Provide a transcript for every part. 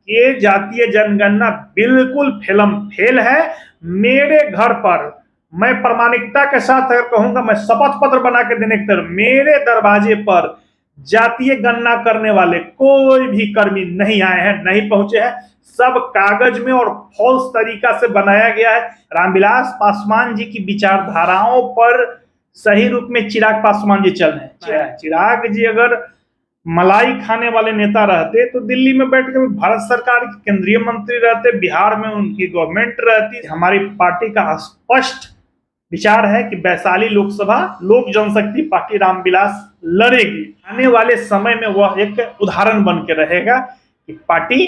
ये जातीय जनगणना बिल्कुल फेल है। मेरे घर पर मैं प्रामाणिकता के साथ अगर कहूंगा, मैं शपथ पत्र बना के देने की तरफ, मेरे दरवाजे पर जातीय गणना करने वाले कोई भी कर्मी नहीं आए हैं, नहीं पहुंचे हैं। सब कागज में और फॉल्स तरीका से बनाया गया है। रामविलास पासवान जी की विचारधाराओं पर सही रूप में चिराग पासवान जी चल रहे हैं। चिराग जी अगर मलाई खाने वाले नेता रहते तो दिल्ली में बैठ कर भारत सरकार के केंद्रीय मंत्री रहते, बिहार में उनकी गवर्नमेंट रहती। हमारी पार्टी का स्पष्ट विचार है कि वैशाली लोकसभा लोक जनशक्ति पार्टी रामविलास लड़ेगी। आने वाले समय में वह एक उदाहरण बन के रहेगा कि पार्टी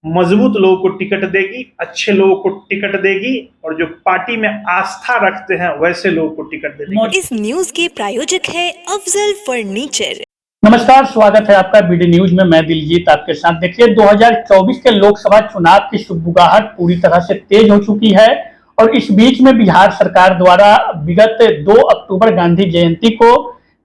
मजबूत लोगों को टिकट देगी, अच्छे लोगों को टिकट देगी, और जो पार्टी में आस्था रखते हैं वैसे लोगों को टिकट देगी। इस न्यूज के प्रायोजक है अफजल फर्नीचर। नमस्कार, स्वागत है आपका बीडी न्यूज में। मैं दिलजीत आपके साथ। देखिए, 2024 के लोकसभा चुनाव की सुगबुगाहट पूरी तरह से तेज हो चुकी है और इस बीच में बिहार सरकार द्वारा विगत 2 अक्टूबर गांधी जयंती को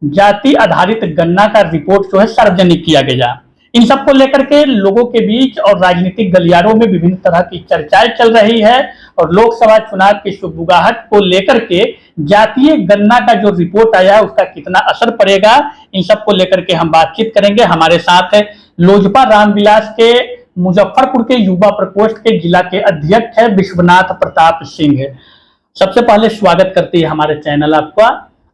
जाति आधारित गणना का रिपोर्ट जो है सार्वजनिक किया गया। इन सबको लेकर के लोगों के बीच और राजनीतिक गलियारों में विभिन्न तरह की चर्चाएं चल रही है और लोकसभा चुनाव की सुगबुगाहट को लेकर के जातीय गणना का जो रिपोर्ट आया है उसका कितना असर पड़ेगा, इन सबको लेकर के हम बातचीत करेंगे। हमारे साथ है लोजपा रामविलास के मुजफ्फरपुर के युवा प्रकोष्ठ के जिला के अध्यक्ष है विश्वनाथ प्रताप सिंह। सबसे पहले स्वागत करते हैं हमारे चैनल आपका,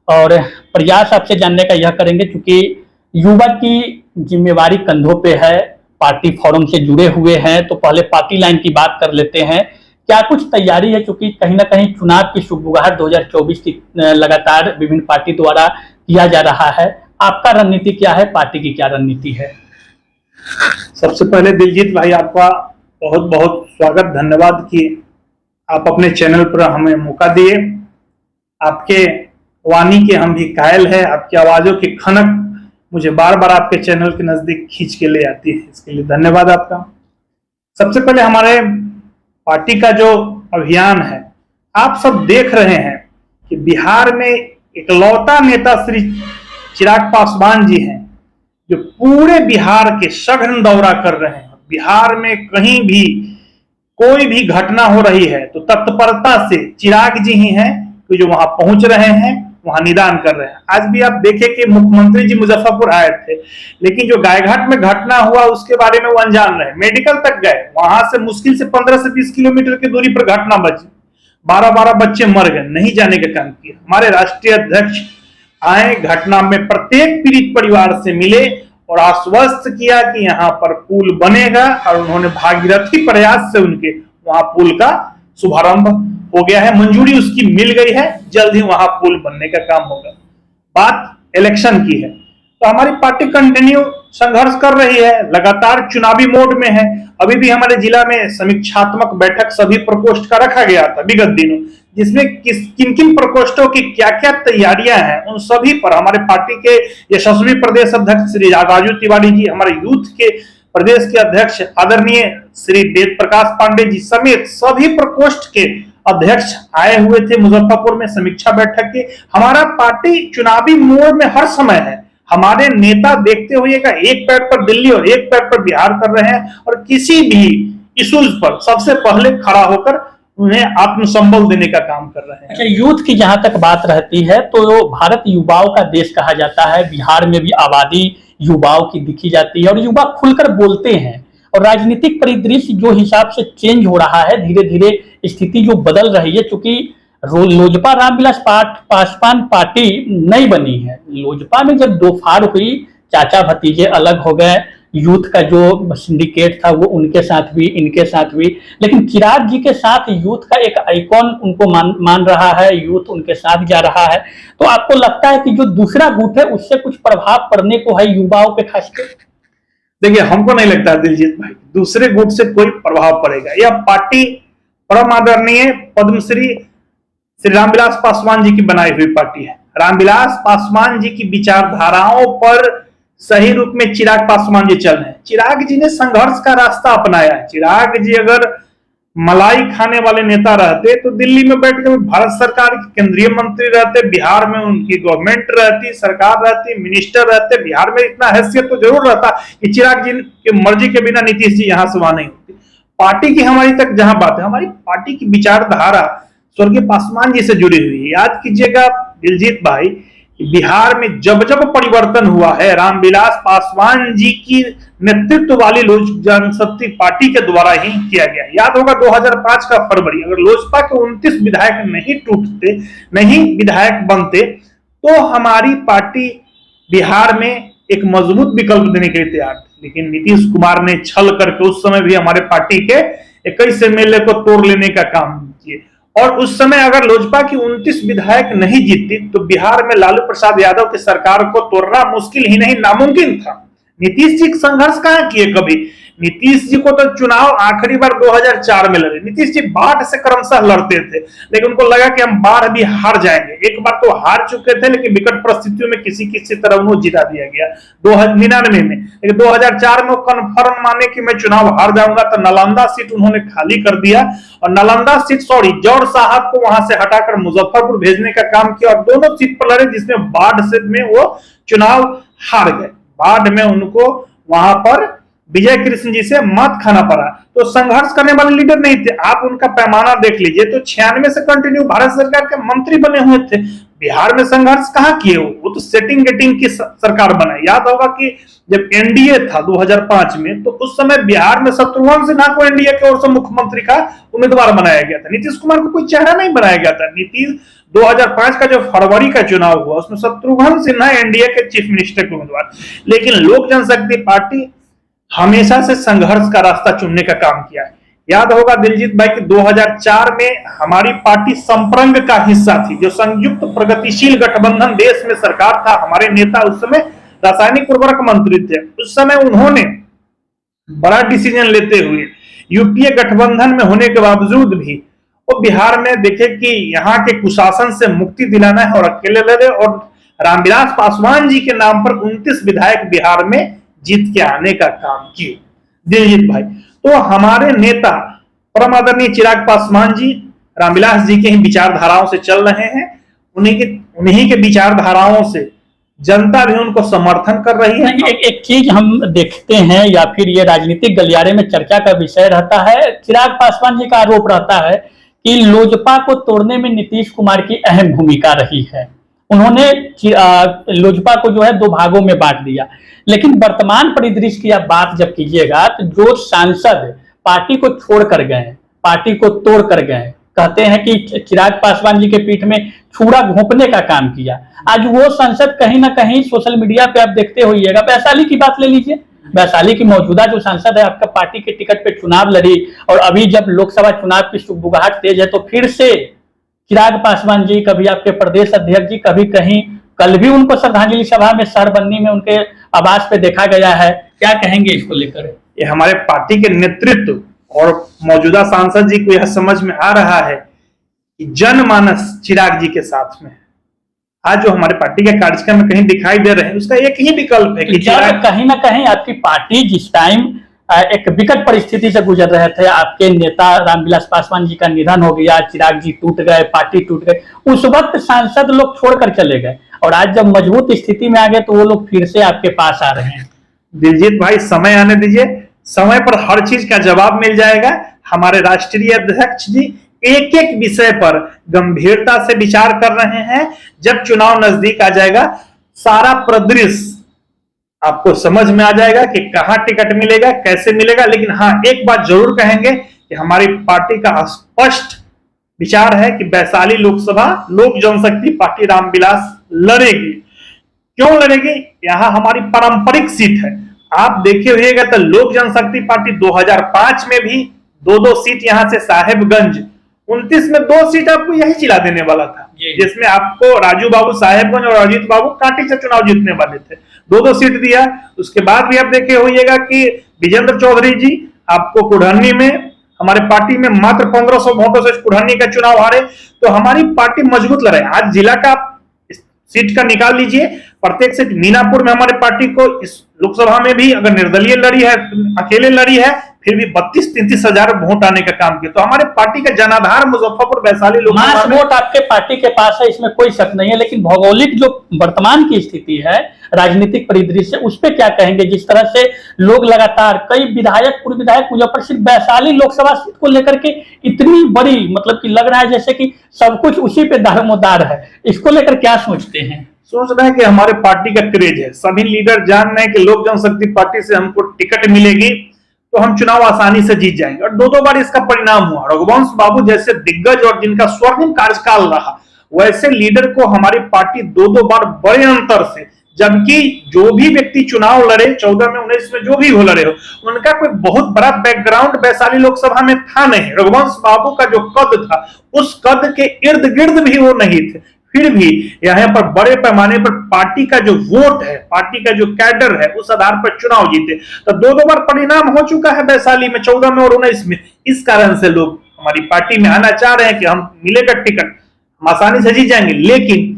और प्रयास आपसे जानने का यह करेंगे क्योंकि युवा की जिम्मेवारी कंधों पे है, पार्टी फोरम से जुड़े हुए हैं, तो पहले पार्टी लाइन की बात कर लेते हैं। क्या कुछ तैयारी है, क्योंकि कहीं ना कहीं चुनाव की सुगबुगाहट 2024 की लगातार विभिन्न पार्टी द्वारा किया जा रहा है। आपका रणनीति क्या है, पार्टी की क्या रणनीति है? सबसे पहले दिलजीत भाई आपका बहुत बहुत स्वागत, धन्यवाद कि आप अपने चैनल पर हमें मौका दिए। आपके वाणी के हम भी कायल है, आपकी आवाजों की खनक मुझे बार बार आपके चैनल के नजदीक खींच के ले आती है, इसके लिए धन्यवाद आपका। सबसे पहले हमारे पार्टी का जो अभियान है, आप सब देख रहे हैं कि बिहार में इकलौता नेता श्री चिराग पासवान जी हैं जो पूरे बिहार के सघन दौरा कर रहे हैं। बिहार में कहीं भी कोई भी घटना हो रही है तो तत्परता से चिराग जी ही हैं कि जो वहां पहुंच रहे हैं, वहां निदान कर रहे हैं। आज भी आप देखें कि मुख्यमंत्री जी मुजफ्फरपुर आए थे, लेकिन जो गायघाट में घटना हुआ उसके बारे में वो अनजान रहे। मेडिकल तक गए, वहां से मुश्किल से 15 से 20 किलोमीटर की दूरी पर घटना बची, 12-12 बच्चे मर गए, नहीं जाने का काम किया। हमारे राष्ट्रीय अध्यक्ष आए, घटना में प्रत्येक पीड़ित परिवार से मिले और आश्वस्त किया कि यहाँ पर पुल बनेगा, और उन्होंने भागीरथी प्रयास से उनके वहां पुल का शुभारंभ हो गया है, मंजूरी उसकी मिल गई है, जल्द ही वहां पुल बनने का काम होगा। बात इलेक्शन की है तो हमारी पार्टी कंटिन्यू संघर्ष कर रही है, लगातार चुनावी मोड में है। अभी भी हमारे जिला में समीक्षात्मक बैठक सभी प्रकोष्ठ का रखा गया था विगत दिनों, जिसमें किन किन प्रकोष्ठों की क्या क्या तैयारियां हैं, उन सभी पर हमारे पार्टी के यशस्वी प्रदेश अध्यक्ष श्री राजू तिवारी जी, हमारे यूथ के प्रदेश के अध्यक्ष आदरणीय श्री वेद प्रकाश पांडे जी समेत सभी प्रकोष्ठ के अध्यक्ष आए हुए थे मुजफ्फरपुर में समीक्षा बैठक के। हमारा पार्टी चुनावी मोड़ में हर समय है। हमारे नेता देखते हुए एक पैर पर दिल्ली और एक पैर पर बिहार कर रहे हैं, और किसी भी इश्यूज पर सबसे पहले खड़ा होकर उन्हें आत्मसंबल देने का काम कर रहे हैं। अच्छा, यूथ की जहां तक बात रहती है तो भारत युवाओं का देश कहा जाता है। बिहार में भी आबादी युवाओं की दिखी जाती है और युवा खुलकर बोलते हैं, और राजनीतिक परिदृश्य जो हिसाब से चेंज हो रहा है, धीरे धीरे स्थिति जो बदल रही है, चूंकि लोजपा रामविलास पासवान पार्टी नहीं बनी है। लोजपा में जब दो फाड़ हुई, चाचा भतीजे अलग हो गए, यूथ का जो सिंडिकेट था वो उनके साथ भी इनके साथ भी, लेकिन चिराग जी के साथ यूथ का एक आइकॉन उनको मान रहा है, यूथ उनके साथ जा रहा है। तो आपको लगता है कि जो दूसरा गुट है उससे कुछ प्रभाव पड़ने को है युवाओं पे खासकर? देखिए, हमको नहीं लगता दिलजीत भाई दूसरे गुट से कोई प्रभाव पड़ेगा। यह पार्टी परम आदरणीय पद्मश्री श्री रामविलास पासवान जी की बनाई हुई पार्टी है। रामविलास पासवान जी की विचारधाराओं पर सही रूप में चिराग पासवान जी चल रहे हैं। चिराग जी ने संघर्ष का रास्ता अपनाया है। चिराग जी अगर मलाई खाने वाले नेता रहते तो दिल्ली में बैठ के भारत सरकार के केंद्रीय मंत्री रहते, बिहार में उनकी गवर्नमेंट रहती, सरकार रहती, मिनिस्टर रहते, बिहार में इतना हैसियत तो जरूर रहता कि चिराग जी की मर्जी के बिना नीतीश जी यहाँ से वहां नहीं होती। पार्टी की हमारी तक जहां बात है, हमारी पार्टी की विचारधारा स्वर्गीय पासवान जी से जुड़ी हुई है। याद कीजिएगा दिलजीत भाई, बिहार में जब जब परिवर्तन हुआ है रामविलास पासवान जी की नेतृत्व वाली लोक जनशक्ति पार्टी के द्वारा ही किया गया। याद होगा 2005 का फरवरी, अगर लोजपा के 29 विधायक नहीं टूटते, नहीं विधायक बनते, तो हमारी पार्टी बिहार में एक मजबूत विकल्प देने के लिए तैयार थी। लेकिन नीतीश कुमार ने छल करके उस समय भी हमारे पार्टी के 21 एमएलए को तोड़ लेने का काम किए। और उस समय अगर लोजपा की 29 विधायक नहीं जीतती तो बिहार में लालू प्रसाद यादव की सरकार को तोड़ना मुश्किल ही नहीं नामुमकिन था। नीतीश जी संघर्ष कहां किए कभी? नीतीश जी को तो चुनाव आखिरी बार 2004 में लड़े। नीतीश जी बाढ़ से क्रमशः लड़ते थे, लेकिन उनको लगा कि हम बाढ़ भी हार जाएंगे। एक बार तो हार चुके थे, लेकिन विकट परिस्थितियों में किसी तरह उन्हें जिता दिया गया 1999 में। लेकिन 2004 में कन्फर्म माने कि मैं चुनाव हार जाऊंगा, तो नालंदा सीट उन्होंने खाली कर दिया और नालंदा सीट जौहर साहब को वहां से हटाकर मुजफ्फरपुर भेजने का काम किया और दोनों सीट पर लड़े, जिसमें बाढ़ से में वो चुनाव हार गए। बाढ़ में उनको वहां पर विजय कृष्ण जी से मात खाना पड़ा। तो संघर्ष करने वाले लीडर नहीं थे। आप उनका पैमाना देख लीजिए, तो 96 से कंटिन्यू भारत सरकार के मंत्री बने हुए थे। बिहार में संघर्ष कहां किए? वो तो सेटिंग गेटिंग की सरकार बनाई। याद होगा कि जब एनडीए था 2005 में, तो उस समय बिहार में शत्रुघ्न सिन्हा को एनडीए की ओर से मुख्यमंत्री का उम्मीदवार बनाया गया था। नीतीश कुमार को कोई चेहरा नहीं बनाया गया था। नीतीश 2005 का जो फरवरी का चुनाव हुआ, उसमें शत्रुघ्न सिन्हा एनडीए के चीफ मिनिस्टर के उम्मीदवार। लेकिन लोक जनशक्ति पार्टी हमेशा से संघर्ष का रास्ता चुनने का काम किया है। याद होगा दिलजीत भाई कि 2004 में हमारी पार्टी संप्रंग का हिस्सा थी, जो संयुक्त प्रगतिशील गठबंधन देश में सरकार था। हमारे नेता उस समय रासायनिक उर्वरक मंत्री थे। उस समय उन्होंने बड़ा डिसीजन लेते हुए यूपीए गठबंधन में होने के बावजूद भी वो बिहार में देखे कि यहाँ के कुशासन से मुक्ति दिलाना है और अकेले लड़े और रामविलास पासवान जी के नाम पर 29 विधायक बिहार में जीत के आने का काम किए दिलजीत भाई। तो हमारे नेता परम आदरणीय चिराग पासवान जी रामविलास जी के ही विचारधाराओं से चल रहे हैं। उन्हीं के विचारधाराओं से जनता भी उनको समर्थन कर रही है। एक चीज हम देखते हैं, या फिर ये राजनीतिक गलियारे में चर्चा का विषय रहता है, चिराग पासवान जी का आरोप रहता है कि लोजपा को तोड़ने में नीतीश कुमार की अहम भूमिका रही है। उन्होंने लोजपा को जो है दो भागों में बांट दिया। लेकिन वर्तमान परिदृश्य की आप बात जब कीजिएगा, तो जो सांसद पार्टी को छोड़ कर गए, पार्टी को तोड़ कर गए, कहते हैं कि चिराग पासवान जी के पीठ में छुरा घोंपने का काम किया, आज वो सांसद कहीं ना कहीं सोशल मीडिया पे आप देखते होइएगा। वैशाली की बात ले लीजिए, वैशाली की मौजूदा जो सांसद है आपका पार्टी के टिकट पे चुनाव लड़ी, और अभी जब लोकसभा चुनाव की सुगबुगाहट तेज है, तो फिर से चिराग पासवान जी, कभी आपके प्रदेश अध्यक्ष जी, कभी कहीं, कल भी उनको श्रद्धांजलि सभा में शहरबन्नी में उनके आवास पे देखा गया है। क्या कहेंगे इसको लेकर? ये हमारे पार्टी के नेतृत्व और मौजूदा सांसद जी को यह समझ में आ रहा है कि जनमानस चिराग जी के साथ में है। आज जो हमारे पार्टी के कार्यक्रम में कहीं दिखाई दे रहे हैं, उसका एक ही विकल्प है कि चिराग कहीं ना कहीं आपकी पार्टी जिस टाइम एक विकट परिस्थिति से गुजर रहे थे, आपके नेता रामविलास पासवान जी का निधन हो गया, चिराग जी टूट गए, पार्टी टूट गई, उस वक्त सांसद लोग छोड़कर चले गए, और आज जब मजबूत स्थिति में आ गए तो वो लोग फिर से आपके पास आ रहे हैं। दिलजीत भाई, समय आने दीजिए, समय पर हर चीज का जवाब मिल जाएगा। हमारे राष्ट्रीय अध्यक्ष जी एक एक विषय पर गंभीरता से विचार कर रहे हैं। जब चुनाव नजदीक आ जाएगा, सारा परिदृश्य आपको समझ में आ जाएगा कि कहां टिकट मिलेगा, कैसे मिलेगा। लेकिन हाँ, एक बात जरूर कहेंगे कि हमारी पार्टी का स्पष्ट विचार है कि वैशाली लोकसभा लोक जनशक्ति पार्टी रामविलास लड़ेगी। क्यों लड़ेगी? यहाँ हमारी पारंपरिक सीट है। आप देखे हुएगा तो लोक जनशक्ति पार्टी 2005 में भी दो सीट यहाँ से साहेबगंज, 29 में 2 सीट आपको यही जिला देने वाला था, जिसमें आपको राजू बाबू साहेबगंज और अजीत बाबू कांटी से चुनाव जीतने वाले थे। 2 सीट दिया। उसके बाद भी आप देखे होइएगा कि विजेंद्र चौधरी जी आपको कुढ़नी में, हमारे पार्टी में मात्र 1500 वोटों से कुढ़नी का चुनाव हारे। तो हमारी पार्टी मजबूत लड़े। आज जिला का सीट का निकाल लीजिए, प्रत्येक सीट मीनापुर में हमारे पार्टी को इस लोकसभा में भी अगर निर्दलीय लड़ी है, अकेले लड़ी है, फिर भी 32-33 हजार वोट आने का काम किया। तो हमारे पार्टी का जनाधार मुजफ्फरपुर वैशाली लोग मास वोट आपके पार्टी के पास है, इसमें कोई शक नहीं है, लेकिन भौगोलिक जो वर्तमान की स्थिति है, राजनीतिक परिदृश्य, उस पर क्या कहेंगे? जिस तरह से लोग लगातार कई विधायक, पूर्व विधायक मुजफ्फर सिर्फ वैशाली लोकसभा सीट को लेकर के इतनी बड़ी, मतलब कि लग रहा है जैसे कि सब कुछ उसी पे दारोमदार है, इसको लेकर क्या सोचते हैं? सोच रहे हैं कि हमारे पार्टी का क्रेज है, सभी लीडर जान रहे हैं कि लोक जनशक्ति पार्टी से हमको टिकट मिलेगी तो हम चुनाव आसानी से जीत जाएंगे, और दो बार इसका परिणाम हुआ। रघुवंश बाबू जैसे दिग्गज और जिनका स्वर्णिम कार्यकाल रहा, वैसे लीडर को हमारी पार्टी दो बार बड़े अंतर से, जबकि जो भी व्यक्ति चुनाव लड़े 14 में 19 में जो भी हो लड़े हो, उनका कोई बहुत बड़ा बैकग्राउंड वैशाली लोकसभा में था नहीं। रघुवंश बाबू का जो कद था, उस कद के इर्द गिर्द भी वो नहीं थे, फिर भी यहाँ पर बड़े पैमाने पर पार्टी का जो वोट है, पार्टी का जो कैडर है, उस आधार पर चुनाव जीते। तो दो बार परिणाम हो चुका है वैशाली में, 14 में और 19 में। इस कारण से लोग हमारी पार्टी में आना चाह रहे हैं कि हम मिलेगा टिकट, हम आसानी से जीत जाएंगे। लेकिन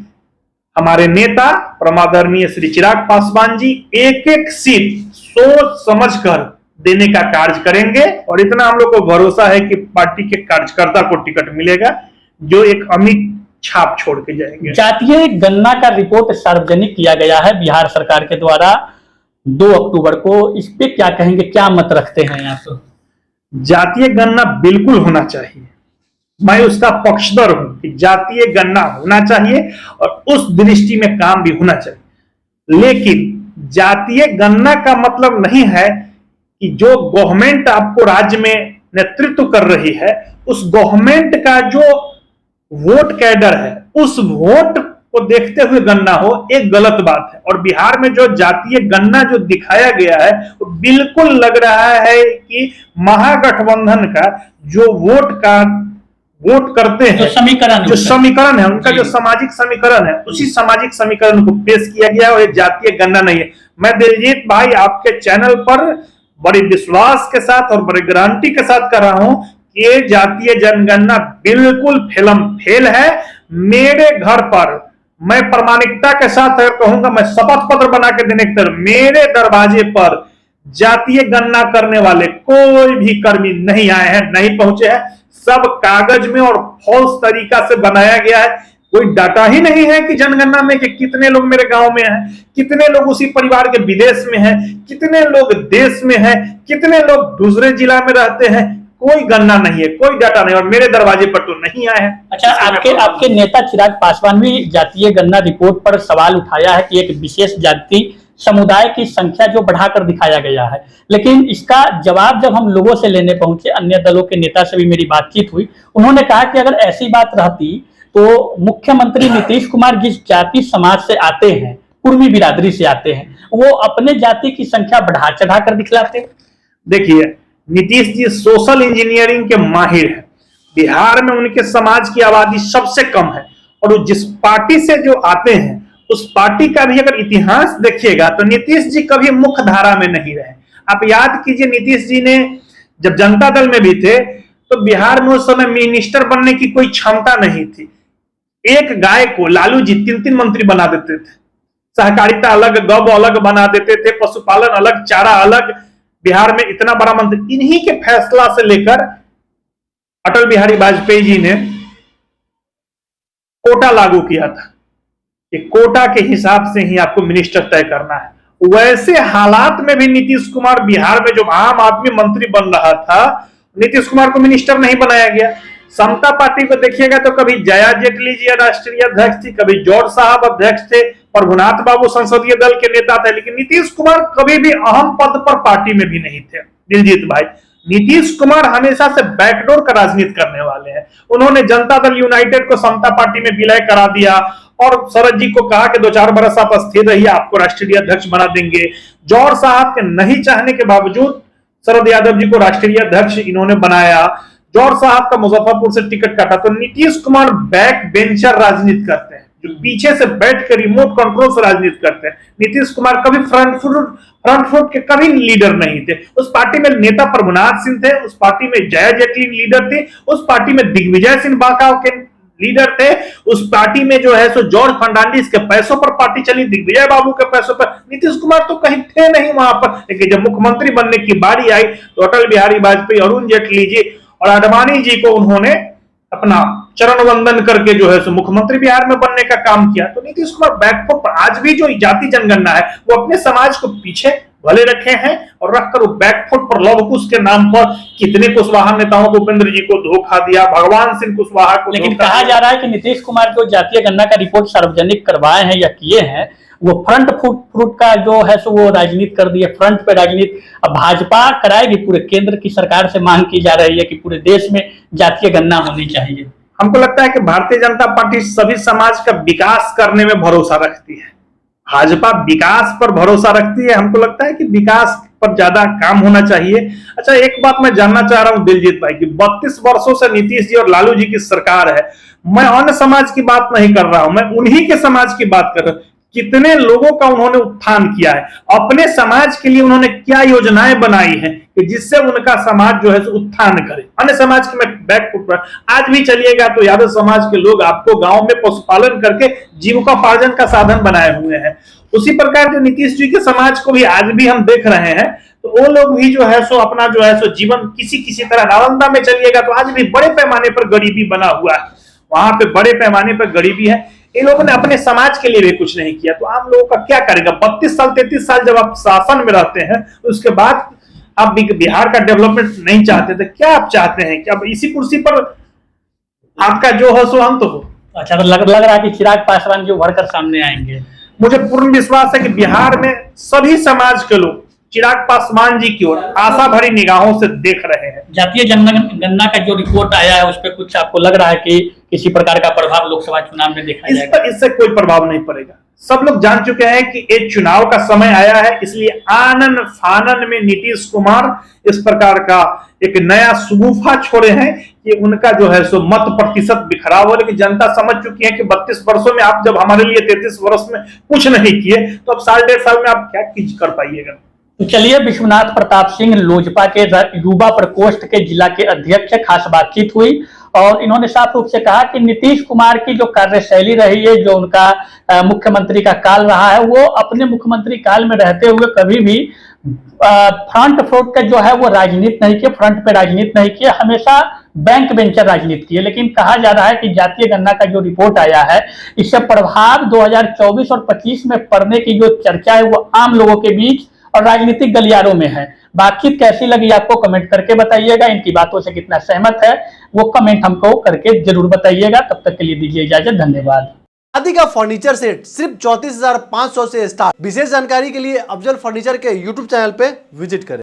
हमारे नेता परमादरणीय श्री चिराग पासवान जी एक एक सीट सोच समझ कर देने का कार्य करेंगे, और इतना हम लोग को भरोसा है कि पार्टी के कार्यकर्ता को टिकट मिलेगा जो एक अमिट छाप छोड़ के जाएंगे। जातीय गणना का रिपोर्ट सार्वजनिक किया गया है बिहार सरकार के द्वारा 2 अक्टूबर को, इस पे क्या कहेंगे, क्या मत रखते हैं आप? जातीय गणना बिल्कुल होना चाहिए, मैं उसका पक्षधर हूं कि जातीय गणना होना चाहिए और उस दृष्टि में काम भी होना चाहिए। लेकिन जातीय गणना का मतलब नहीं है कि जो गवर्नमेंट आपको राज्य में नेतृत्व कर रही है, उस गवर्नमेंट का जो वोट कैडर है, उस वोट को देखते हुए गणना हो, एक गलत बात है। और बिहार में जो जातीय गणना जो दिखाया गया है, वो बिल्कुल लग रहा है कि महागठबंधन का जो वोट करते हैं, जो समीकरण है उनका, जो सामाजिक समीकरण है, उसी सामाजिक समीकरण को पेश किया गया है, और ये जातीय गणना नहीं है। मैं दिलजीत भाई आपके चैनल पर बड़े विश्वास के साथ और बड़े गारंटी के साथ कर रहा हूं कि ये जातीय जनगणना बिल्कुल फेल है। मेरे घर पर मैं प्रामाणिकता के साथ कहूंगा, मैं शपथ पत्र बना के देने की तरफ, मेरे दरवाजे पर जातीय गणना करने वाले कोई भी कर्मी नहीं आए हैं, नहीं पहुंचे हैं। सब कागज में और फॉल्स तरीका से बनाया गया है। कोई डाटा ही नहीं है कि जनगणना में कि कितने लोग मेरे गांव में हैं, कितने लोग उसी परिवार के विदेश में हैं, कितने लोग देश में हैं, कितने लोग दूसरे जिला में रहते हैं। कोई गणना नहीं है, कोई डाटा नहीं, और मेरे दरवाजे पर तो नहीं आए हैं। अच्छा, आपके नेता चिराग पासवान भी जातीय गणना रिपोर्ट पर सवाल उठाया है कि एक विशेष जाति समुदाय की संख्या जो बढ़ाकर दिखाया गया है, लेकिन इसका जवाब जब हम लोगों से लेने पहुंचे, अन्य दलों के नेता से भी मेरी बातचीत हुई, उन्होंने कहा कि अगर ऐसी बात रहती तो मुख्यमंत्री नीतीश कुमार जिस जाति समाज से आते हैं, कुर्मी बिरादरी से आते हैं, वो अपने जाति की संख्या बढ़ा चढ़ा कर दिखलाते। देखिए, नीतीश जी सोशल इंजीनियरिंग के माहिर हैं। बिहार में उनके समाज की आबादी सबसे कम है, और जिस पार्टी से जो आते हैं, उस पार्टी का भी अगर इतिहास देखिएगा तो नीतीश जी कभी मुख्य धारा में नहीं रहे। आप याद कीजिए, नीतीश जी ने जब जनता दल में भी थे तो बिहार में उस समय मिनिस्टर बनने की कोई क्षमता नहीं थी। एक गाय को लालू जी 3 मंत्री बना देते थे, सहकारिता अलग, गौ अलग बना देते थे, पशुपालन अलग, चारा अलग। बिहार में इतना बड़ा मंत्री, इन्हीं के फैसला से लेकर अटल बिहारी वाजपेयी जी ने कोटा लागू किया था कि कोटा के हिसाब से ही आपको मिनिस्टर तय करना है। वैसे हालात में भी नीतीश कुमार बिहार में जो आम आदमी मंत्री बन रहा था, नीतीश कुमार को मिनिस्टर नहीं बनाया गया। समता पार्टी को देखिएगा तो कभी जया जेटली जी राष्ट्रीय अध्यक्ष थी, कभी जॉर्ज साहब अध्यक्ष थे, प्रभुनाथ बाबू संसदीय दल के नेता थे, लेकिन नीतीश कुमार कभी भी अहम पद पर पार्टी में भी नहीं थे। दिलजीत भाई, नीतीश कुमार हमेशा से बैकडोर का राजनीति करने वाले हैं। उन्होंने जनता दल यूनाइटेड को समता पार्टी में विलय करा दिया और शरद जी को कहा कि 2-4 बरस आप स्थिर रहिए, आपको राष्ट्रीय अध्यक्ष बना देंगे। जौहर साहब के नहीं चाहने के बावजूद शरद यादव जी को राष्ट्रीय अध्यक्ष इन्होंने बनाया। जौहर साहब का मुजफ्फरपुर से टिकट काटा। तो नीतीश कुमार बैक बेंचर राजनीति करते हैं, जो पीछे से बैठ कर रिमोट कंट्रोल से राजनीति करते हैं। नीतीश कुमार कभी फ्रंट फुट के कभी लीडर नहीं थे। उस पार्टी में नेता प्रभुनाथ सिंह थे, उस पार्टी में जया जेटली लीडर थे, उस पार्टी में दिग्विजय सिंह बाकाव के लीडर थे, उस पार्टी में जो है सो जॉर्ज फर्नांडिस के पैसों पर पार्टी चली, दिग्विजय बाबू के पैसों पर। नीतीश कुमार तो कहीं थे नहीं वहां पर, लेकिन जब मुख्यमंत्री बनने की बारी आई तो अटल बिहारी वाजपेयी, अरुण जेटली जी और आडवाणी जी को उन्होंने अपना चरण वंदन करके जो है सो मुख्यमंत्री बिहार में बनने का काम किया। तो नीतीश कुमार बैकफुट पर, आज भी जो जाति जनगणना है वो अपने समाज को पीछे भले रखे हैं और रखकर वो बैकफुट पर लव कुश के नाम पर कितने कुशवाहा नेताओं को, उपेंद्र जी को धोखा दिया, भगवान सिंह कुशवाहा को। लेकिन कहा जा रहा है कि नीतीश कुमार जो जातीय गणना का रिपोर्ट सार्वजनिक करवाए हैं या किए हैं, वो फ्रंट फ्रूट का जो है सो वो राजनीति कर दी है, फ्रंट पे राजनीति अब भाजपा कराएगी। पूरे केंद्र की सरकार से मांग की जा रही है कि पूरे देश में जातीय गणना होनी चाहिए। हमको लगता है कि भारतीय जनता पार्टी सभी समाज का विकास करने में भरोसा रखती है, भाजपा विकास पर भरोसा रखती है। हमको लगता है कि विकास पर ज्यादा काम होना चाहिए। अच्छा, एक बात मैं जानना चाह रहा हूं दिलजीत भाई की, 32 वर्षों से नीतीश जी और लालू जी की सरकार है। मैं अन्य समाज की बात नहीं कर रहा हूं, मैं उन्हीं के समाज की बात कर रहा हूं। कितने लोगों का उन्होंने उत्थान किया है, अपने समाज के लिए उन्होंने क्या योजनाएं बनाई हैं कि जिससे उनका समाज जो है उत्थान करे। अन्य समाज के मैं बैकफुट पर, आज भी चलिएगा तो यादव समाज के लोग आपको गांव में पशुपालन करके जीविकोपार्जन का साधन बनाए हुए हैं। उसी प्रकार जो नीतीश जी के समाज को भी आज भी हम देख रहे हैं, तो वो लोग भी जो है सो अपना जो है सो जीवन किसी तरह, नालंदा में चलिएगा तो आज भी बड़े पैमाने पर गरीबी बना हुआ है, वहां पे बड़े पैमाने पर गरीबी है। इन लोगों ने अपने समाज के लिए भी कुछ नहीं किया, तो आम लोगों का क्या करेगा? 32 साल 33 साल जब आप शासन में रहते हैं, उसके बाद आप बिहार का डेवलपमेंट नहीं चाहते थे, क्या आप चाहते हैं कि अब इसी कुर्सी पर आपका जो है सो अंत हो? अच्छा, तो लग रहा है कि चिराग पासवान जो उभर कर सामने आएंगे। मुझे पूर्ण विश्वास है कि बिहार में सभी समाज के लोग चिराग पासवान जी की ओर आशा भरी निगाहों से देख रहे हैं। जातीय जनगणना का जो रिपोर्ट आया है उस पर कुछ आपको लग रहा है कि किसी प्रकार का प्रभाव लोकसभा चुनाव में देखा जाएगा? इससे कोई प्रभाव नहीं पड़ेगा। सब लोग जान चुके हैं कि एक चुनाव का समय आया है, इसलिए आनन फानन में नीतीश कुमार इस प्रकार का एक नया सुगुफा छोड़े हैं कि उनका जो है सो मत प्रतिशत बिखरा हुआ। लेकिन जनता समझ चुकी है कि 32 वर्षों में आप जब हमारे लिए 33 वर्ष में कुछ नहीं किए, तो अब 1.5 साल में आप क्या कर पाइएगा? तो चलिए, विश्वनाथ प्रताप सिंह लोजपा के युवा प्रकोष्ठ के जिला के अध्यक्ष खास बातचीत हुई और इन्होंने साफ रूप से कहा कि नीतीश कुमार की जो कार्यशैली रही है, जो उनका मुख्यमंत्री का काल रहा है, वो अपने मुख्यमंत्री काल में रहते हुए कभी भी फ्रंट फ्रूट का जो है वो राजनीति नहीं किया, फ्रंट पे राजनीति नहीं किया, हमेशा बैंक बेंचर राजनीति की है। लेकिन कहा जा रहा है कि जातीय गणना का जो रिपोर्ट आया है, इससे प्रभाव 2024 और 25 में पड़ने की जो चर्चा है वो आम लोगों के बीच और राजनीतिक गलियारों में है। बातचीत कैसी लगी आपको कमेंट करके बताइएगा। इनकी बातों से कितना सहमत है वो कमेंट हमको करके जरूर बताइएगा। तब तक के लिए दीजिए इजाजत, धन्यवाद। शादी का फर्नीचर सेट सिर्फ 34,500 से स्टार्ट। विशेष जानकारी के लिए अफजल फर्नीचर के यूट्यूब चैनल पे विजिट करें।